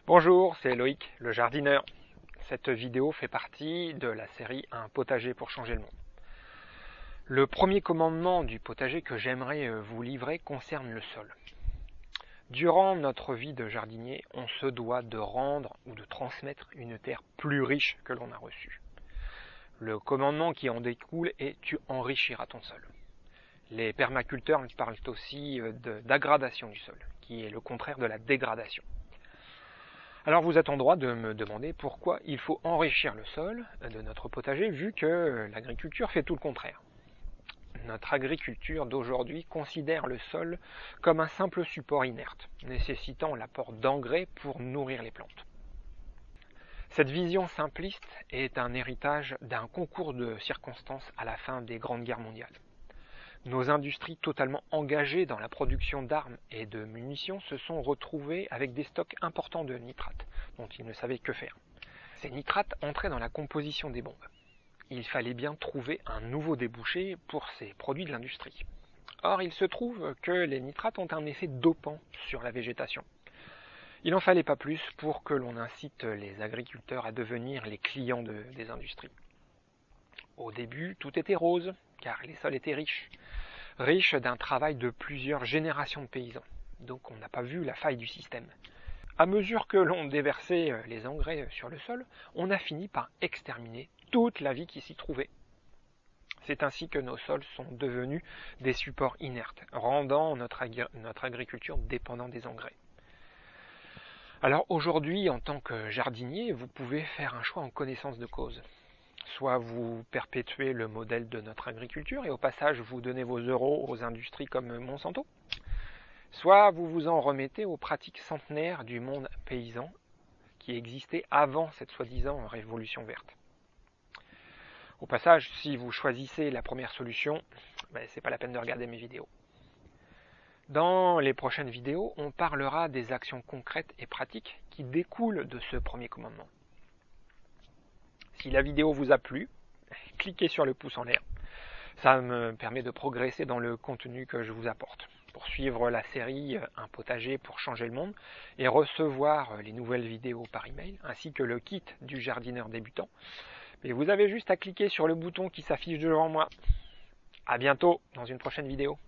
Bonjour, c'est Loïc, le jardineur. Cette vidéo fait partie de la série Un potager pour changer le monde. Le premier commandement du potager que j'aimerais vous livrer concerne le sol. Durant notre vie de jardinier, on se doit de rendre ou de transmettre une terre plus riche que l'on a reçue. Le commandement qui en découle est « tu enrichiras ton sol ». Les permaculteurs parlent aussi d'aggradation du sol, qui est le contraire de la dégradation. Alors vous êtes en droit de me demander pourquoi il faut enrichir le sol de notre potager vu que l'agriculture fait tout le contraire. Notre agriculture d'aujourd'hui considère le sol comme un simple support inerte, nécessitant l'apport d'engrais pour nourrir les plantes. Cette vision simpliste est un héritage d'un concours de circonstances à la fin des grandes guerres mondiales. Nos industries totalement engagées dans la production d'armes et de munitions se sont retrouvées avec des stocks importants de nitrates, dont ils ne savaient que faire. Ces nitrates entraient dans la composition des bombes. Il fallait bien trouver un nouveau débouché pour ces produits de l'industrie. Or, il se trouve que les nitrates ont un effet dopant sur la végétation. Il n'en fallait pas plus pour que l'on incite les agriculteurs à devenir les clients des industries. Au début, tout était rose, car les sols étaient riches d'un travail de plusieurs générations de paysans. Donc on n'a pas vu la faille du système. À mesure que l'on déversait les engrais sur le sol, on a fini par exterminer toute la vie qui s'y trouvait. C'est ainsi que nos sols sont devenus des supports inertes, rendant notre agriculture dépendante des engrais. Alors aujourd'hui, en tant que jardinier, vous pouvez faire un choix en connaissance de cause. Soit vous perpétuez le modèle de notre agriculture et au passage vous donnez vos euros aux industries comme Monsanto, soit vous vous en remettez aux pratiques centenaires du monde paysan qui existait avant cette soi-disant révolution verte. Au passage, si vous choisissez la première solution, c'est pas la peine de regarder mes vidéos. Dans les prochaines vidéos, on parlera des actions concrètes et pratiques qui découlent de ce premier commandement. Si la vidéo vous a plu, cliquez sur le pouce en l'air. Ça me permet de progresser dans le contenu que je vous apporte. Pour suivre la série Un potager pour changer le monde et recevoir les nouvelles vidéos par email, ainsi que le kit du jardineur débutant, et vous avez juste à cliquer sur le bouton qui s'affiche devant moi. À bientôt dans une prochaine vidéo.